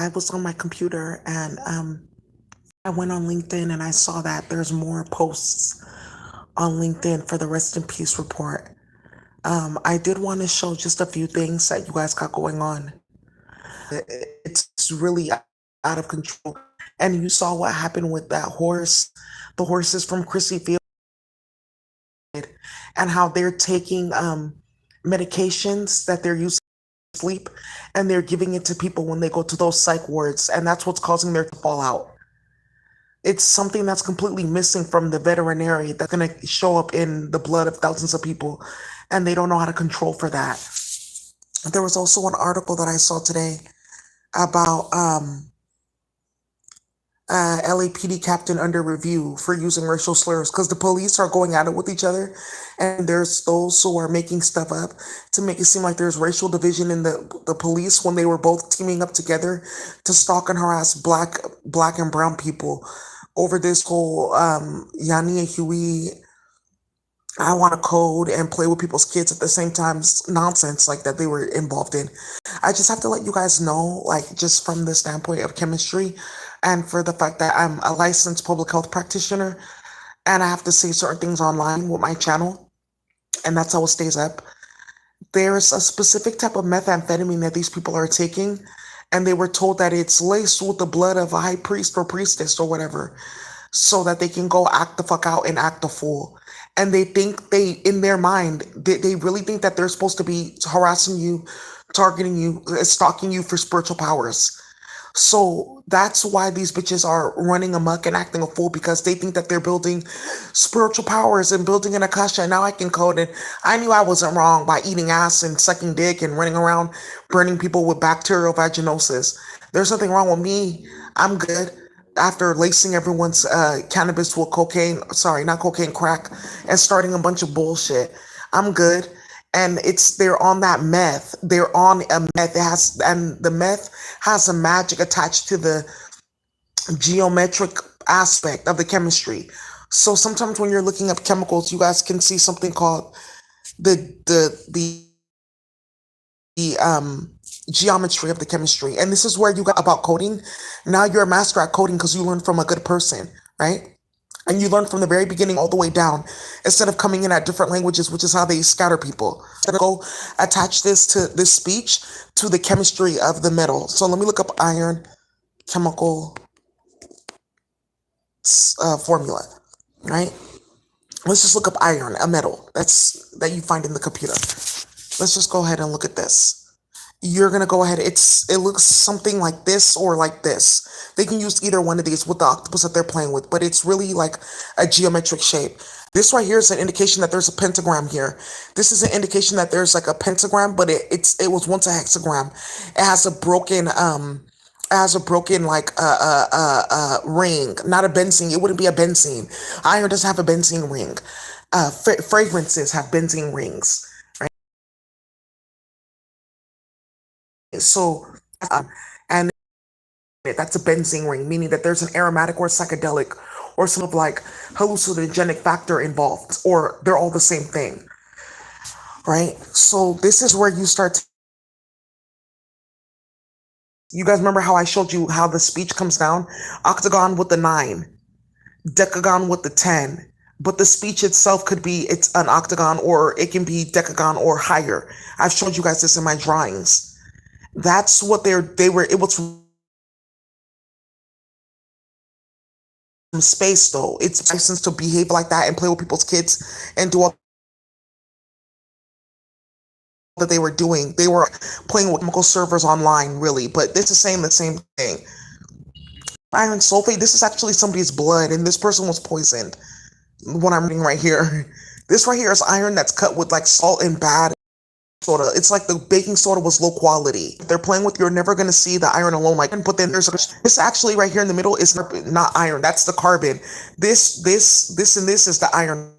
I was on my computer and I went on LinkedIn and I saw that there's more posts on LinkedIn for the Rest in Peace report. I did want to show just a few things that you guys got going on. It's really out of control. And you saw what happened with that horse, the horses from Chrissy Field, and how they're taking medications that they're using to sleep and they're giving it to people when they go to those psych wards. And that's what's causing their to fall out. It's something that's completely missing from the veterinary that's going to show up in the blood of thousands of people, and they don't know how to control for that. There was also an article that I saw today about LAPD captain under review for using racial slurs because the police are going at it with each other, and there's those who are making stuff up to make it seem like there's racial division in the police when they were both teaming up together to stalk and harass black and brown people over this whole Yanni Huey, I want to code and play with people's kids at the same time nonsense like that they were involved in. I just have to let you guys know, like, just from the standpoint of chemistry and for the fact that I'm a licensed public health practitioner and I have to say certain things online with my channel, and that's how it stays up. There's a specific type of methamphetamine that these people are taking, and they were told that it's laced with the blood of a high priest or priestess or whatever, so that they can go act the fuck out and act a fool. And they think in their mind, they really think that they're supposed to be harassing you, targeting you, stalking you for spiritual powers. So that's why these bitches are running amok and acting a fool because they think that they're building spiritual powers and building an akasha. And now I can code it. I knew I wasn't wrong by eating ass and sucking dick and running around burning people with bacterial vaginosis. There's nothing wrong with me. I'm good. After lacing everyone's cannabis with cocaine, sorry, not cocaine, crack, and starting a bunch of bullshit. I'm good. And they're on that meth. They're on a meth. And the meth has a magic attached to the geometric aspect of the chemistry. So sometimes when you're looking up chemicals, you guys can see something called the geometry of the chemistry. And this is where you got about coding. Now you're a master at coding because you learned from a good person, right? And you learn from the very beginning all the way down instead of coming in at different languages, which is how they scatter people. So go attach this speech to the chemistry of the metal. So let me look up iron chemical formula, right? Let's just look up iron, a metal that you find in the computer. Let's just go ahead and look at this. You're gonna go ahead. It looks something like this or like this. They can use either one of these with the octopus that they're playing with, but it's really like a geometric shape. This right here is an indication that there's a pentagram here. This is an indication that there's like a pentagram, but it was once a hexagram. It has a broken like ring, not a benzene. It wouldn't be a benzene. Iron doesn't have a benzene ring. Fragrances have benzene rings. So, and that's a benzene ring, meaning that there's an aromatic or psychedelic or some of like hallucinogenic factor involved, or they're all the same thing, right? So this is where you start. You guys remember how I showed you how the speech comes down? Octagon with the 9, decagon with the 10. But the speech itself it's an octagon or it can be decagon or higher. I've showed you guys this in my drawings. That's what they were able to space though. It's licensed to behave like that and play with people's kids and do all that they were doing. They were playing with chemical servers online, really, but this is saying the same thing. Iron sulfate, this is actually somebody's blood, and this person was poisoned. What I'm reading right here. This right here is iron that's cut with like salt and bad soda. It's like the baking soda was low quality. If they're playing with, you're never gonna see the iron alone. Like, but then this actually right here in the middle is not iron. That's the carbon. This, and this is the iron.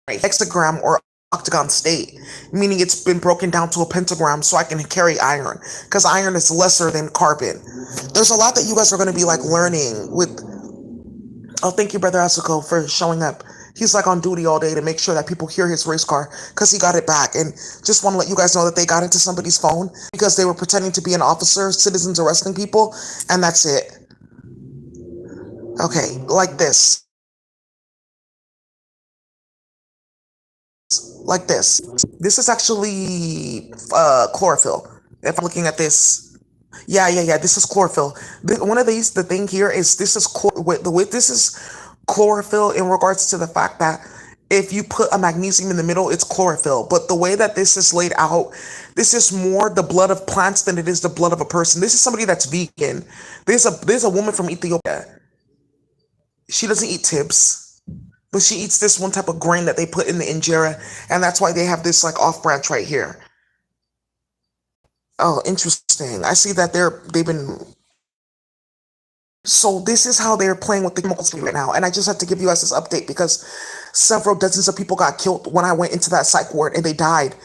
Hexagram or octagon state, meaning it's been broken down to a pentagram so I can carry iron because iron is lesser than carbon. There's a lot that you guys are going to be like learning with. Oh, thank you, Brother Asuko, for showing up. He's like on duty all day to make sure that people hear his race car because he got it back. And just want to let you guys know that they got into somebody's phone because they were pretending to be an officer, citizens arresting people, and that's it. Okay, like this. Like this. This is actually chlorophyll. If I'm looking at this, yeah. This is chlorophyll. One of these, the thing here is this is this is chlorophyll in regards to the fact that if you put a magnesium in the middle, it's chlorophyll. But the way that this is laid out, this is more the blood of plants than it is the blood of a person. This is somebody that's vegan. There's a woman from Ethiopia. She doesn't eat tips, but she eats this one type of grain that they put in the injera, and that's why they have this like off branch right here. Oh, interesting. I see that they've been. So this is how they're playing with the chemicals right now, and I just have to give you guys this update because several dozens of people got killed when I went into that psych ward, and they died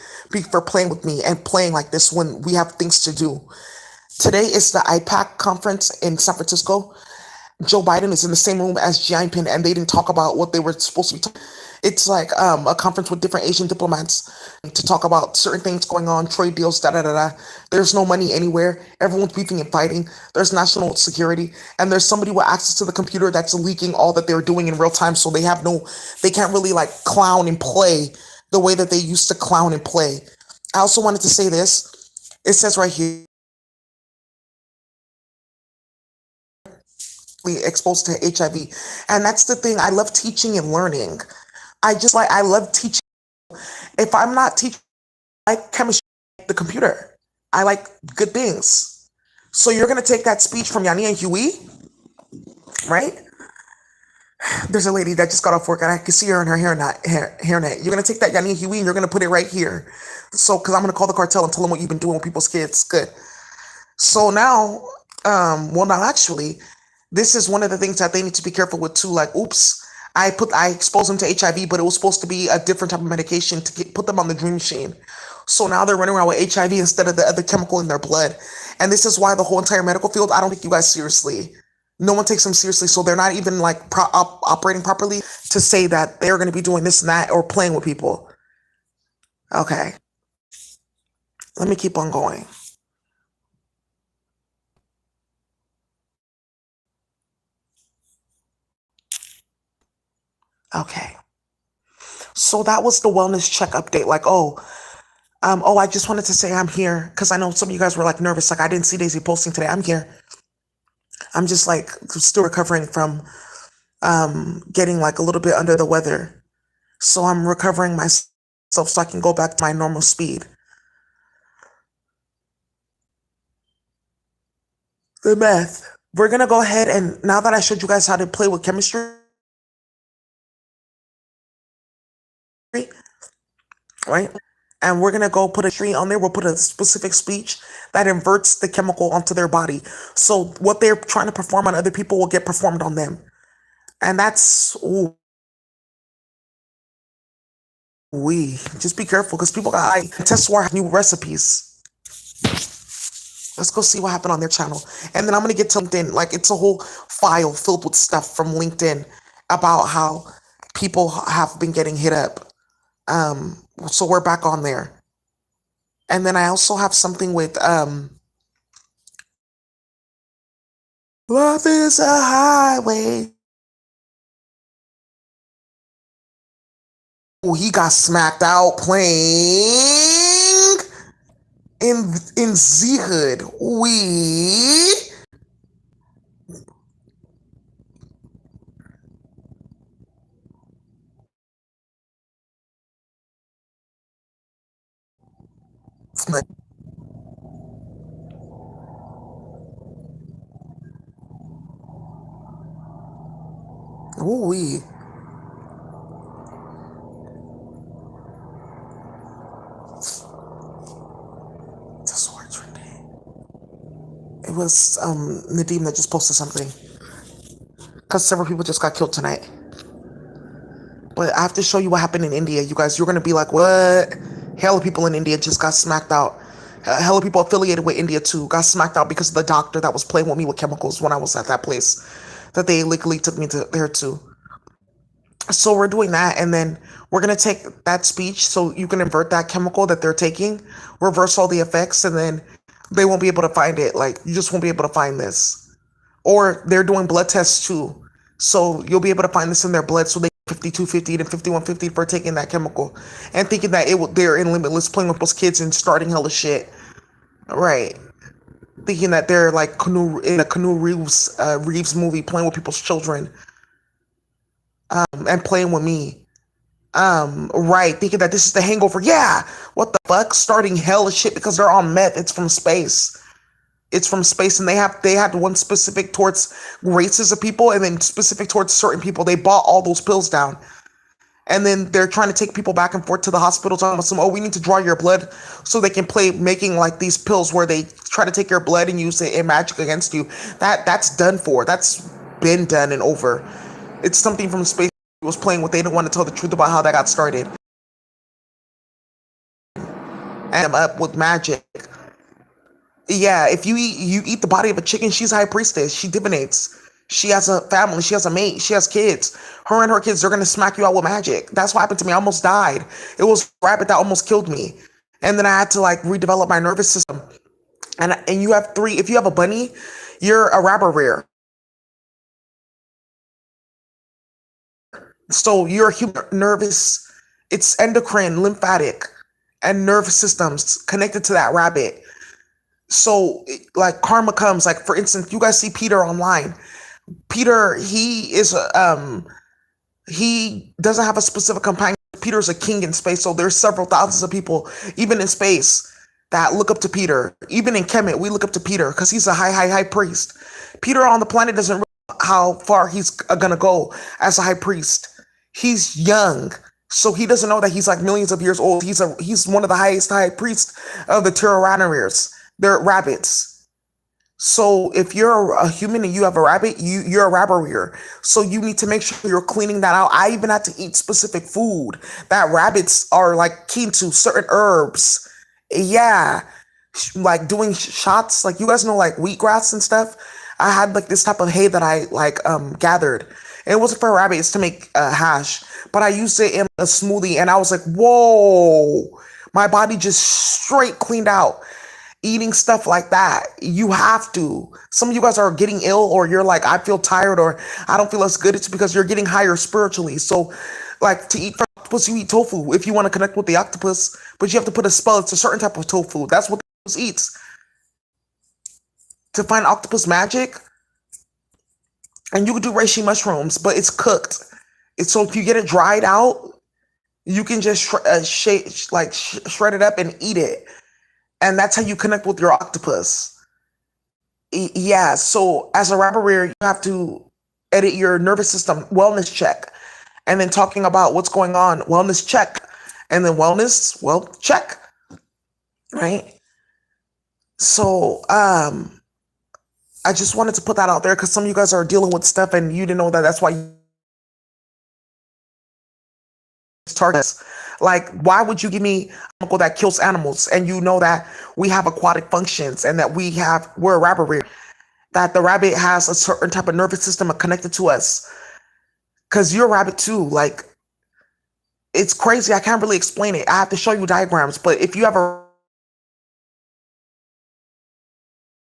for playing with me and playing like this when we have things to do. Today is the IPAC conference in San Francisco. Joe Biden is in the same room as Xi Jinping, and they didn't talk about what they were supposed to be talking. It's like a conference with different Asian diplomats to talk about certain things going on, trade deals, da da da da. There's no money anywhere. Everyone's beefing and fighting. There's national security, and there's somebody with access to the computer that's leaking all that they're doing in real time. So they can't really like clown and play the way that they used to clown and play. I also wanted to say this. It says right here, exposed to HIV. And that's the thing. I love teaching and learning. I love teaching. If I'm not teaching, I like chemistry, the computer. I like good things. So you're going to take that speech from Yanni and Huey, right? There's a lady that just got off work and I can see her in her hairnet. You're going to take that Yanni and Huey and you're going to put it right here. So, because I'm going to call the cartel and tell them what you've been doing with people's kids. Good. So now, now actually, this is one of the things that they need to be careful with too. Like, oops, I exposed them to HIV, but it was supposed to be a different type of medication to put them on the dream machine. So now they're running around with HIV instead of the other chemical in their blood. And this is why the whole entire medical field, I don't take you guys seriously. No one takes them seriously. So they're not even like operating properly to say that they're going to be doing this and that or playing with people. Okay. Let me keep on going. Okay. So that was the wellness check update. Like, I just wanted to say I'm here because I know some of you guys were like nervous. Like, I didn't see Daisy posting today. I'm here. I'm just like still recovering from getting like a little bit under the weather. So I'm recovering myself so I can go back to my normal speed. The math. We're going to go ahead and now that I showed you guys how to play with chemistry, right? And we're going to go put a tree on there. We'll put a specific speech that inverts the chemical onto their body. So what they're trying to perform on other people will get performed on them. And that's, just be careful because people got TestWar have new recipes. Let's go see what happened on their channel. And then I'm going to get to LinkedIn. Like, it's a whole file filled with stuff from LinkedIn about how people have been getting hit up. So we're back on there. And then I also have something with love is a highway. Oh, he got smacked out playing in Z Hood. Ooh. It was Nadim that just posted something. Because several people just got killed tonight. But I have to show you what happened in India. You guys, you're going to be like, what? Hella people in India just got smacked out. Hella people affiliated with India too got smacked out because of the doctor that was playing with me with chemicals when I was at that place that they illegally took me there to. So we're doing that, and then we're gonna take that speech so you can invert that chemical that they're taking, reverse all the effects, and then they won't be able to find it. Like, you just won't be able to find this. Or they're doing blood tests too. So you'll be able to find this in their blood, so they 5250 to 5150 for taking that chemical and thinking that they're in Limitless, playing with those kids and starting hella shit. Right. Thinking that they're like Canoe in a Canoe Reeves movie, playing with people's children, and playing with me. Right, thinking that this is the hangover. Yeah, what the fuck? Starting hella shit because they're on meth. It's from space. It's from space, and they had one specific towards races of people, and then specific towards certain people. They bought all those pills down, and then they're trying to take people back and forth to the hospital, talking about some, oh, we need to draw your blood so they can play making like these pills where they try to take your blood and use it in magic against you. That's done for. That's been done and over. It's something from space was playing with. They didn't want to tell the truth about how that got started. And up with magic. Yeah, if you eat the body of a chicken, she's a high priestess. She divinates. She has a family. She has a mate. She has kids. Her and her kids, they're gonna smack you out with magic. That's what happened to me. I almost died. It was a rabbit that almost killed me, and then I had to like redevelop my nervous system. And you have three. If you have a bunny, you're a rabbit rare. So your human nervous, it's endocrine, lymphatic, and nervous systems connected to that rabbit. So like karma comes. Like for instance, you guys see Peter online. Peter, he doesn't have a specific companion. Peter's a king in space, so there's several thousands of people, even in space, that look up to Peter. Even in Kemet, we look up to Peter because he's a high priest. Peter on the planet doesn't realize how far he's gonna go as a high priest. He's young, so he doesn't know that he's like millions of years old. He's one of the highest high priests of the Terranarians. They're rabbits. So if you're a human and you have a rabbit, you're a rabbit rearer. So you need to make sure you're cleaning that out. I even had to eat specific food that rabbits are like keen to, certain herbs. Yeah, like doing shots. Like you guys know, like wheatgrass and stuff. I had like this type of hay that I like gathered. And it wasn't for rabbits to make hash, but I used it in a smoothie, and I was like, whoa, my body just straight cleaned out eating stuff like that. You have to. Some of you guys are getting ill, or you're like, I feel tired, or I don't feel as good. It's because you're getting higher spiritually. So, like to eat from octopus, you eat tofu if you want to connect with the octopus, but you have to put a spell. It's a certain type of tofu. That's what the octopus eats. To find octopus magic, and you can do reishi mushrooms, but it's cooked. It's so if you get it dried out, you can just shred it up and eat it, and that's how you connect with your octopus. Yeah, so as a rapper reader, you have to edit your nervous system wellness check, and then talking about what's going on, wellness check, and then wellness, well, check, right? So, I just wanted to put that out there because some of you guys are dealing with stuff and you didn't know that. That's why targets. Like, why would you give me a chemical that kills animals and you know that we have aquatic functions and that we're a rabbit rear, that the rabbit has a certain type of nervous system connected to us? Because you're a rabbit too. Like, it's crazy. I can't really explain it. I have to show you diagrams. But if you have a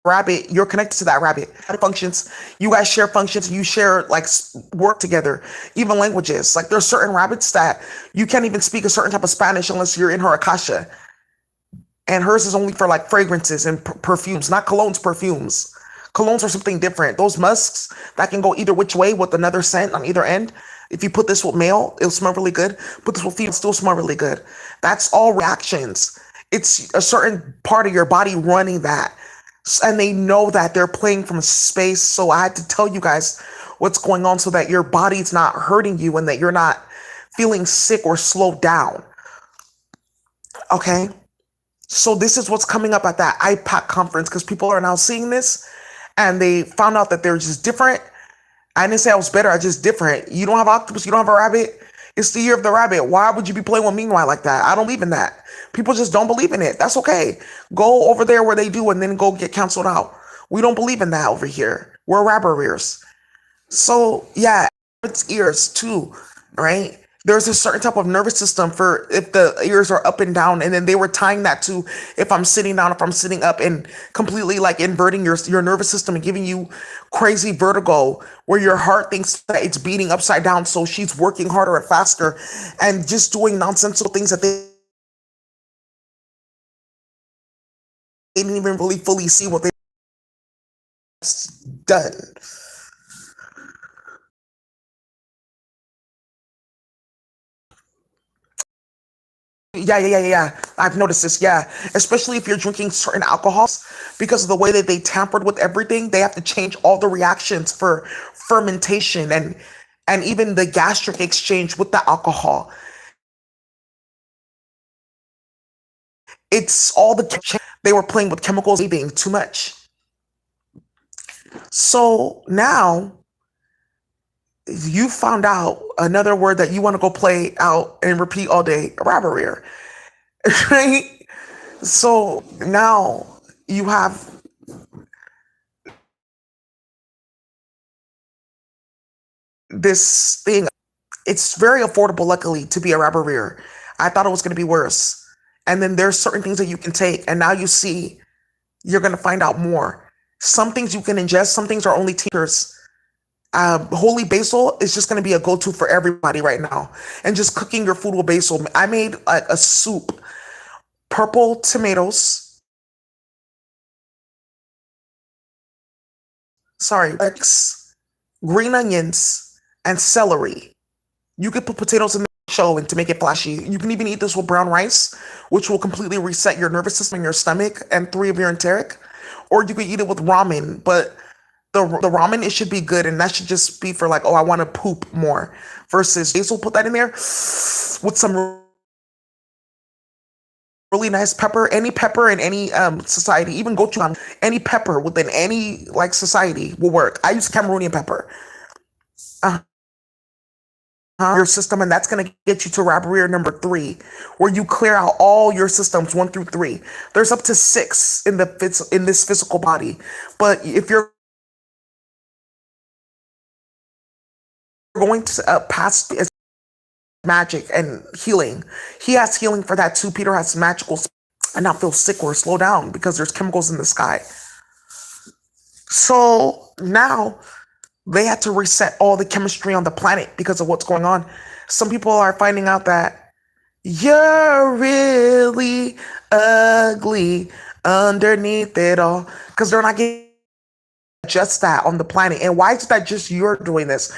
rabbit, you're connected to that rabbit. Functions, you guys share functions, you share like work together, even languages. Like there's certain rabbits that you can't even speak a certain type of Spanish unless you're in her akasha, and hers is only for like fragrances and perfumes, not colognes. Colognes are something different. Those musks that can go either which way with another scent on either end. If you put this with male, it'll smell really good. Put this with female, still smell really good. That's all reactions. It's a certain part of your body running that. And they know that they're playing from space. So I had to tell you guys what's going on so that your body's not hurting you and that you're not feeling sick or slowed down. Okay? So this is what's coming up at that IPAC conference, because people are now seeing this and they found out that they're just different. I didn't say I was better. I just different. You don't have octopus. You don't have a rabbit. It's the year of the rabbit. Why would you be playing with meanwhile like that? I don't believe in that. People just don't believe in it. That's okay. Go over there where they do and then go get canceled out. We don't believe in that over here. We're rabbit ears. So yeah, it's ears too. right? There's a certain type of nervous system for if the ears are up and down, and then they were tying that to if I'm sitting down, if I'm sitting up, and completely like inverting your nervous system and giving you crazy vertigo where your heart thinks that it's beating upside down. So she's working harder and faster and just doing nonsensical things that they didn't even really fully see what they done. Yeah. I've noticed this. Yeah, especially if you're drinking certain alcohols, because of the way that they tampered with everything, they have to change all the reactions for fermentation and even the gastric exchange with the alcohol. It's all they were playing with chemicals, being too much. So now you found out another word that you want to go play out and repeat all day, rabarir, right? So now you have this thing. It's very affordable, luckily, to be a rabarir. I thought it was going to be worse. And then there's certain things that you can take, and now you see you're going to find out more. Some things you can ingest, some things are only tinctures. Holy basil is just going to be a go-to for everybody right now. And just cooking your food with basil. I made like a soup, purple tomatoes, sorry, green onions, and celery. You could put potatoes in the show and to make it flashy. You can even eat this with brown rice, which will completely reset your nervous system and your stomach and three of your enteric. Or you could eat it with ramen, but the ramen, it should be good, and that should just be for like, oh, I want to poop more. Versus basil, put that in there with some really nice pepper. Any pepper in any society, even gochujang, any pepper within any like society will work. I use Cameroonian pepper. Uh, your system, and that's going to get you to Rabarir number 3, where you clear out all your systems 1 through 3. There's up to 6 in in this physical body, but if you're going to pass magic and healing, he has healing for that too. Peter has magical and not feel sick or slow down because there's chemicals in the sky. So now they had to reset all the chemistry on the planet because of what's going on. Some people are finding out that you're really ugly underneath it all because they're not getting just that on the planet. And why is that just you're doing this?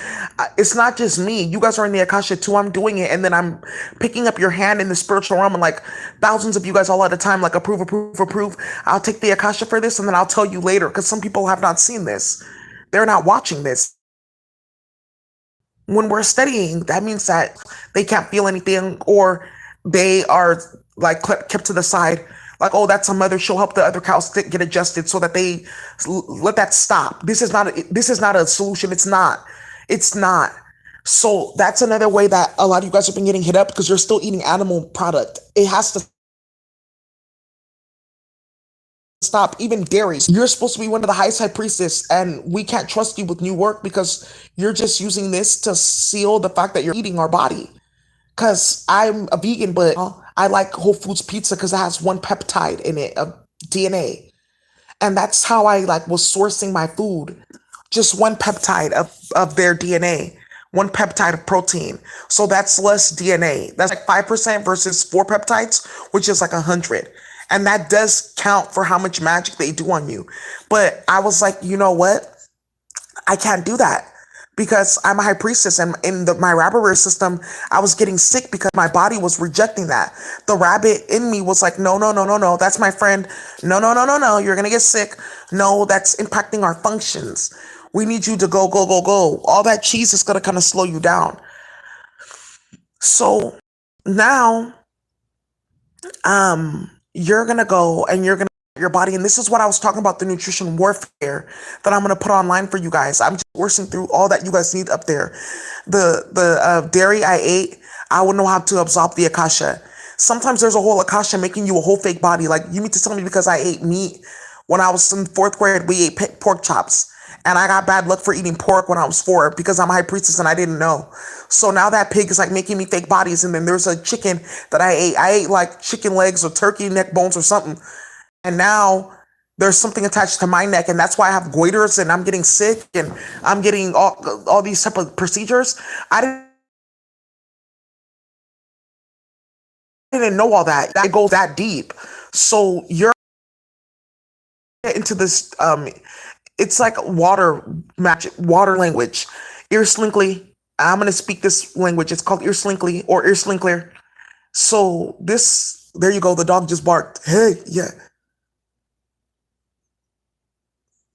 It's not just me. You guys are in the Akasha too. I'm doing it. And then I'm picking up your hand in the spiritual realm, and like thousands of you guys all at a time, like approve, approve, approve. I'll take the Akasha for this, and then I'll tell you later because some people have not seen this. They're not watching this. When we're studying, that means that they can't feel anything, or they are like kept to the side. Like, oh, that's a mother. She'll help the other cows get adjusted so that they let that stop. This is not a solution. It's not. It's not. So that's another way that a lot of you guys have been getting hit up because you're still eating animal product. It has to stop. Even dairy. You're supposed to be one of the highest high priestess, and we can't trust you with new work because you're just using this to seal the fact that you're eating our body. Because I'm a vegan, but I like Whole Foods pizza because it has one peptide in it of DNA, and that's how I like was sourcing my food. Just one peptide of their DNA, one peptide of protein. So that's less DNA. That's like 5% versus 4 peptides, which is like 100. And that does count for how much magic they do on you. But I was like, you know what? I can't do that because I'm a high priestess, and in my rabbit system, I was getting sick because my body was rejecting that. The rabbit in me was like, no, no, no, no, no, that's my friend. No, no, no, no, no, you're gonna get sick. No, that's impacting our functions. We need you to go, go, go, go. All that cheese is gonna kind of slow you down. So now, you're gonna go and you're gonna your body, and this is what I was talking about, the nutrition warfare that I'm gonna put online for you guys. I'm just working through all that you guys need up there. The dairy I ate, I would know how to absorb the akasha. Sometimes there's a whole akasha making you a whole fake body. Like, you need to tell me because I ate meat when I was in 4th grade. We ate pork chops, And I got bad luck for eating pork when I was 4 because I'm a high priestess and I didn't know. So now that pig is like making me fake bodies. And then there's a chicken that I ate. I ate like chicken legs or turkey neck bones or something. And now there's something attached to my neck. And that's why I have goiters and I'm getting sick and I'm getting all these type of procedures. I didn't know all that. That goes that deep. So you're into this it's like water magic, water language. Ear-slinkly. I'm gonna speak this language. It's called ear-slinkly or ear-slinkler. So this, there you go. The dog just barked. Hey, yeah,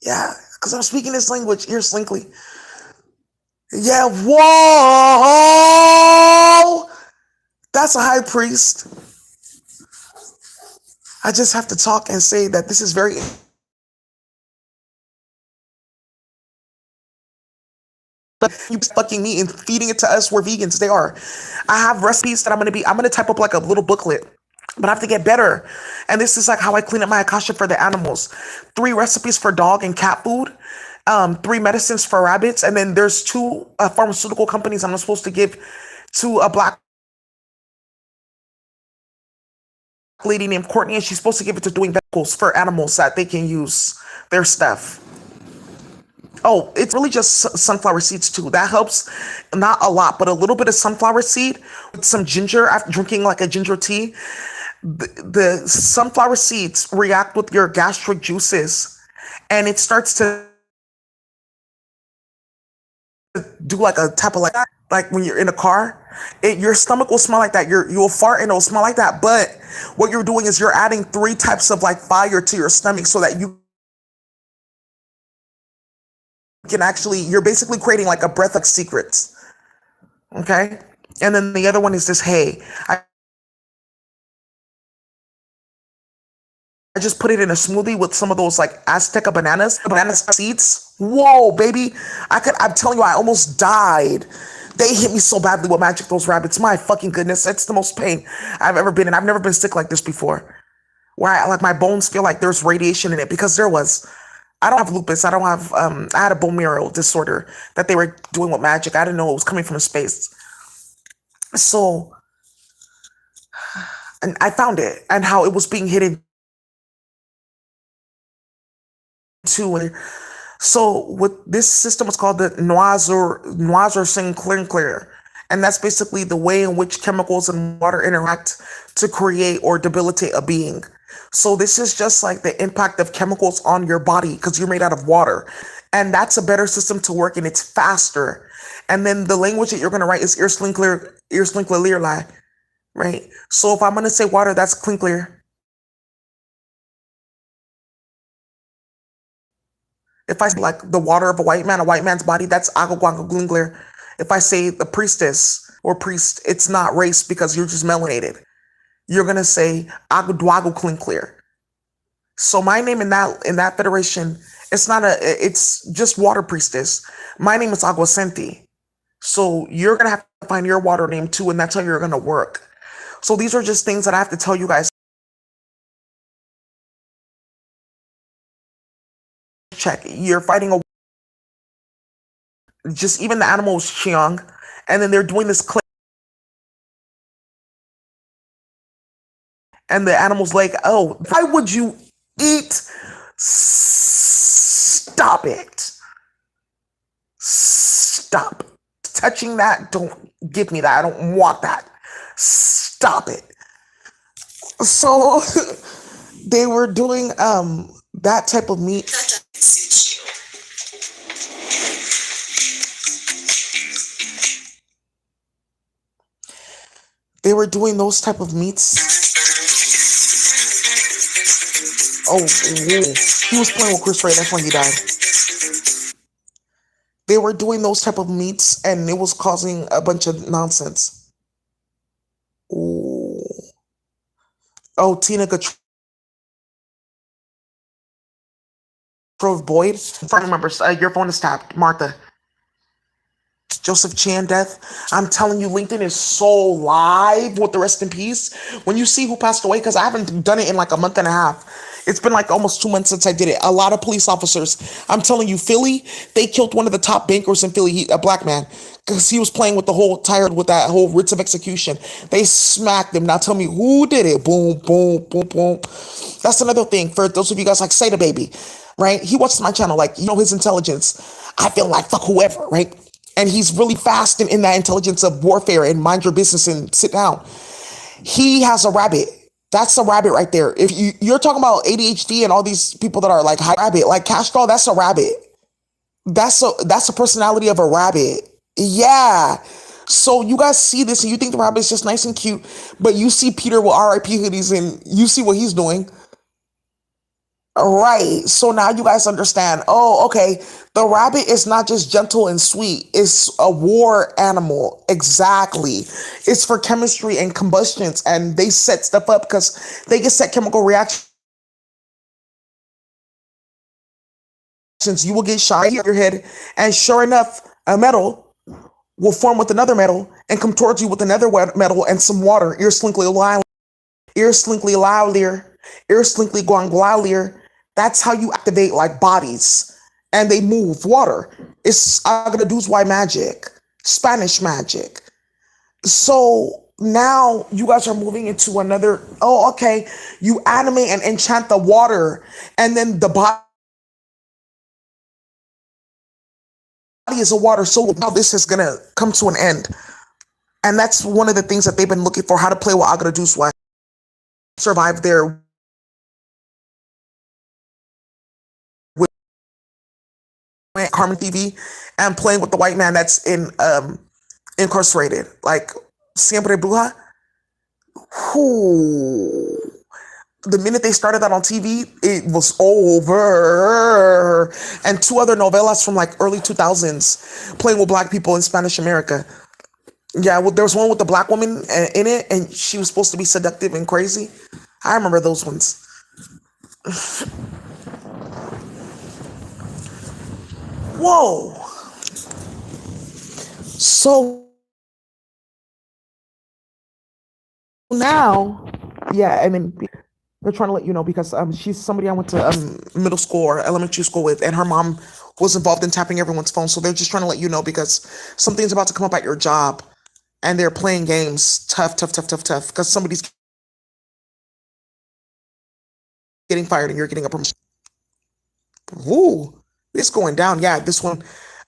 yeah. Because I'm speaking this language, ear-slinkly. Yeah, whoa! That's a high priest. I just have to talk and say that this is very you fucking meat and feeding it to us. We're vegans. They are. I have recipes that I'm gonna type up like a little booklet, but I have to get better. And this is like how I clean up my akasha for the animals. 3 recipes for dog and cat food. 3 medicines for rabbits, and then there's 2 pharmaceutical companies I'm supposed to give to a black lady named Courtney, and she's supposed to give it to doing medicals for animals that they can use their stuff. Oh, it's really just sunflower seeds too. That helps, not a lot, but a little bit of sunflower seed with some ginger after drinking like a ginger tea. The sunflower seeds react with your gastric juices and it starts to do like a type of like when you're in a car, your stomach will smell like that. You'll fart and it'll smell like that. But what you're doing is you're adding 3 types of like fire to your stomach so that you can actually, you're basically creating like a breath of secrets. Okay. And then the other one is this hay. I just put it in a smoothie with some of those like Azteca banana seeds. Whoa, baby. I'm telling you, I almost died. They hit me so badly with magic, those rabbits. My fucking goodness. It's the most pain I've ever been in. I've never been sick like this before. Where like my bones feel like there's radiation in it because there was. I don't have lupus. I don't have, I had a bone marrow disorder that they were doing with magic. I didn't know it was coming from space. So, and I found it and how it was being hidden too. And so with this system was called the Noiseur Sinclair. And that's basically the way in which chemicals and water interact to create or debilitate a being. So this is just like the impact of chemicals on your body because you're made out of water. And that's a better system to work and it's faster. And then the language that you're going to write is ear-slinkler, right? So if I'm going to say water, that's clinkler. If I say like the water of a white man's body, that's agua. If I say the priestess or priest, it's not race because you're just melanated. You're gonna say aguaduago clinkler. So my name in that federation, it's just water priestess. My name is Aguasenti. So you're gonna have to find your water name too, and that's how you're gonna work. So these are just things that I have to tell you guys. Check. You're fighting a just even the animals Chiang, and then they're doing this click, and the animal's like, "Oh, why would you eat? Stop it! Stop touching that! Don't give me that! I don't want that! Stop it!" So they were doing that type of meat. They were doing those type of meats. Oh, whoa. He was playing with Chris Ray. That's when he died. They were doing those type of meats, and it was causing a bunch of nonsense. Ooh. Oh, Tina Gatrove Boyd. Phone number. Your phone is tapped. Martha. Joseph Chan death. I'm telling you, LinkedIn is so live with the rest in peace. When you see who passed away, because I haven't done it in like a month and a half. It's been like almost 2 months since I did it. A lot of police officers. I'm telling you, Philly, they killed one of the top bankers in Philly, a black man, because he was playing with the whole tired with that whole writs of execution. They smacked him. Now tell me who did it? Boom, boom, boom, boom. That's another thing for those of you guys like Say the Baby, right? He watches my channel, like his intelligence. I feel like fuck whoever, right? And he's really fast in that intelligence of warfare and mind your business and sit down. He has a rabbit. That's a rabbit right there. If you're talking about ADHD and all these people that are like high rabbit, like Cash Doll, that's a rabbit. That's a personality of a rabbit. Yeah. So you guys see this and you think the rabbit is just nice and cute, but you see Peter with RIP hoodies and you see what he's doing. Right. So now you guys understand. Oh, okay. The rabbit is not just gentle and sweet. It's a war animal. Exactly. It's for chemistry and combustions, and they set stuff up because they can set chemical reactions. You will get shot in your head, and sure enough, a metal will form with another metal and come towards you with another metal and some water. Ear slinkly loud, ear slinkly louder, ear slinkly guangualier. That's how you activate like bodies, and they move water. It's Agadaduz Y magic, Spanish magic. So now you guys are moving into another. Oh, okay. You animate and enchant the water, and then the body is a water soul. Now this is gonna come to an end, and that's one of the things that they've been looking for: how to play with Agadaduz Y, survive their Carmen TV, and playing with the white man that's incarcerated, like Siempre Bruja. Whoo. The minute they started that on TV, it was over. And two other novelas from like early 2000s playing with black people in Spanish America. Yeah, well, there was one with the black woman in it, and she was supposed to be seductive and crazy. I remember those ones. Whoa. So now, yeah, I mean, they're trying to let you know because she's somebody I went to middle school or elementary school with, and her mom was involved in tapping everyone's phone. So they're just trying to let you know because something's about to come up at your job, and they're playing games. Tough, tough, tough, tough, tough. Because somebody's getting fired and you're getting a promotion. Ooh, it's going down. Yeah, this one,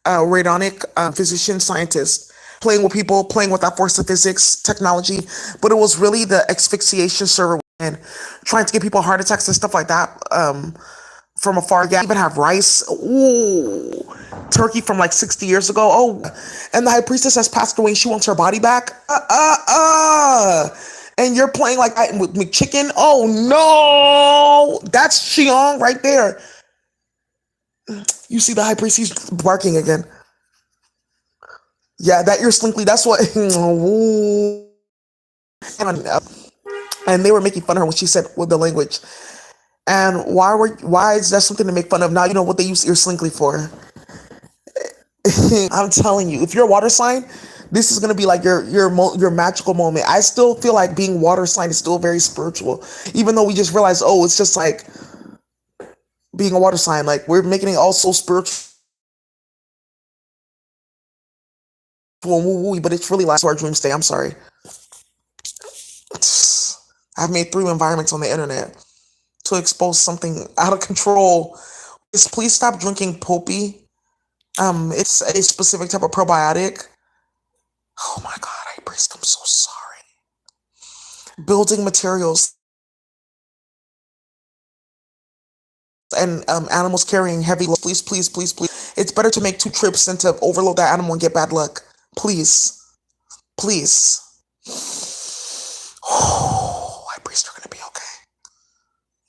radionic physician scientist playing with people, playing with that force of physics technology, but it was really the asphyxiation server and trying to get people heart attacks and stuff like that from afar. Yeah, even have rice. Ooh, turkey from like 60 years ago. Oh, and the high priestess has passed away. She wants her body back. And you're playing like that with McChicken. Oh no, that's Xiong right there. You see the high priest, he's barking again. Yeah, that ear slinkly, that's what. And they were making fun of her when she said with the language. And why is that something to make fun of? Now you know what they use ear slinkly for. I'm telling you, if you're a water sign, this is gonna be like your magical moment. I still feel like being water sign is still very spiritual, even though we just realized, oh, it's just like being a water sign. Like we're making it all so spiritual, but it's really like our dream stay. I'm sorry. I've made 3 environments on the internet to expose something out of control. Please stop drinking Popey. It's a specific type of probiotic. Oh my god, I braced. I'm so sorry. Building materials and animals carrying heavy loads. Please, please, please, please. It's better to make 2 trips than to overload that animal and get bad luck. Please. Please. Oh, I braced are gonna be okay.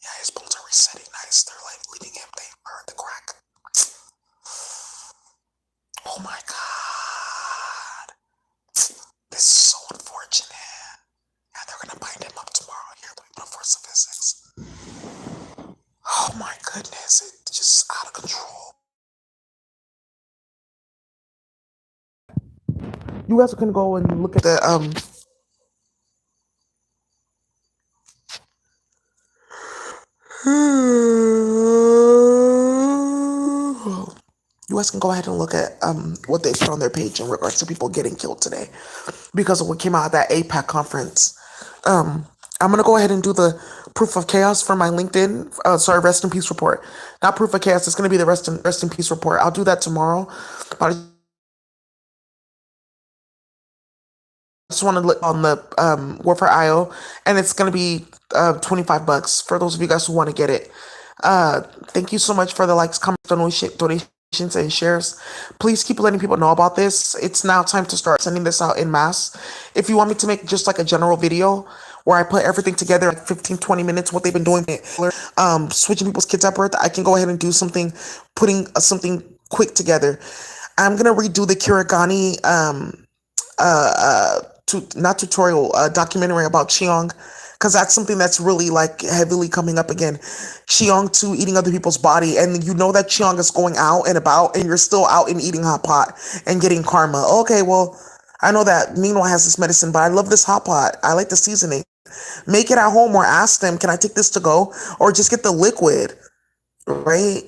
Yeah, his bones are resetting nice. They're like leading him. They heard the crack. Oh my god. This is so unfortunate. Yeah, they're gonna bind him up tomorrow here with the force of physics. Oh my goodness, it's just out of control. You guys can go and look at the You guys can go ahead and look at what they put on their page in regards to people getting killed today because of what came out at that APAC conference. I'm gonna go ahead and do the proof of chaos for my LinkedIn. Sorry, rest in peace report. Not proof of chaos. It's gonna be the rest in peace report. I'll do that tomorrow. But I just want to look on the Warfare IO, and it's gonna be $25 for those of you guys who want to get it. Thank you so much for the likes, comments, donations, and shares. Please keep letting people know about this. It's now time to start sending this out in mass. If you want me to make just like a general video where I put everything together, like 15, 20 minutes, what they've been doing, switching people's kids at birth, I can go ahead and do something, putting something quick together. I'm gonna redo the Kirigani not tutorial, documentary about Cheong, because that's something that's really like heavily coming up again. Cheong 2 eating other people's body, and you know that Cheong is going out and about, and you're still out and eating hot pot and getting karma. Okay, well, I know that Meanwhile has this medicine, but I love this hot pot. I like the seasoning. Make it at home, or ask them, can I take this to go, or just get the liquid, right?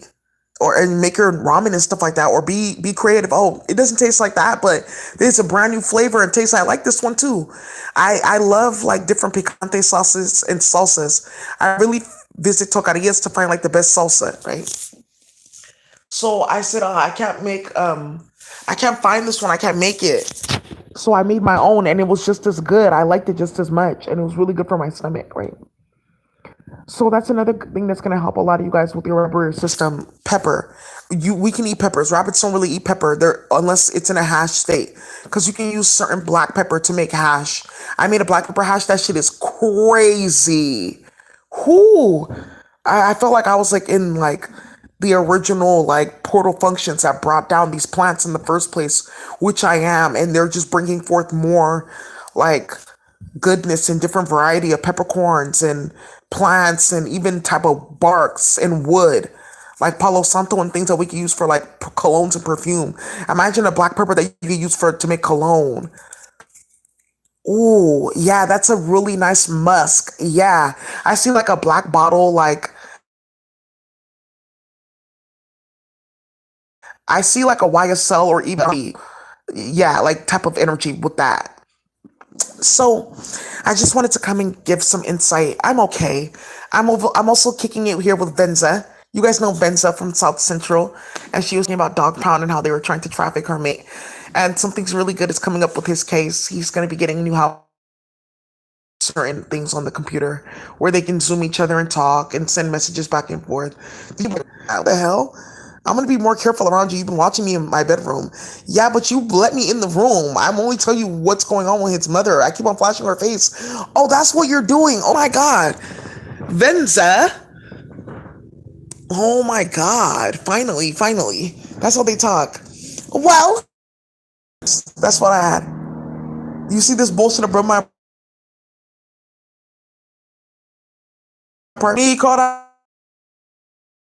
Or and make your ramen and stuff like that, or be creative. Oh, it doesn't taste like that, but there's a brand new flavor and taste. I like this one too. I love like different picante sauces and salsas. I really visit Tocarias to find like the best salsa, right? So I said, I can't find this one. I can't make it. So I made my own, and it was just as good. I liked it just as much, and it was really good for my stomach, right? So that's another thing that's gonna help a lot of you guys with your rubber system. Pepper, we can eat peppers. Rabbits don't really eat pepper there unless it's in a hash state, because you can use certain black pepper to make hash. I made a black pepper hash. That shit is crazy. Whoo! I felt like I was like in like the original like portal functions that brought down these plants in the first place, which I am, and they're just bringing forth more like goodness and different variety of peppercorns and plants and even type of barks and wood like palo santo and things that we can use for like colognes and perfume. Imagine a black pepper that you can use for to make cologne. Ooh, yeah, that's a really nice musk. Yeah, I see like a black bottle, like I see like a YSL or even yeah, like type of energy with that. So I just wanted to come and give some insight. I'm okay. I'm also kicking it here with Venza. You guys know Venza from South Central, and she was talking about Dog Pound and how they were trying to traffic her mate. And something's really good is coming up with his case. He's going to be getting a new house, certain things on the computer where they can Zoom each other and talk and send messages back and forth. How the hell? I'm gonna be more careful around you. You've been watching me in my bedroom. Yeah, but you let me in the room. I'm only telling you what's going on with his mother. I keep on flashing her face. Oh, that's what you're doing. Oh my god. Venza. Oh my god. Finally. That's how they talk. Well, that's what I had. You see this bullshit about my apartment? Me caught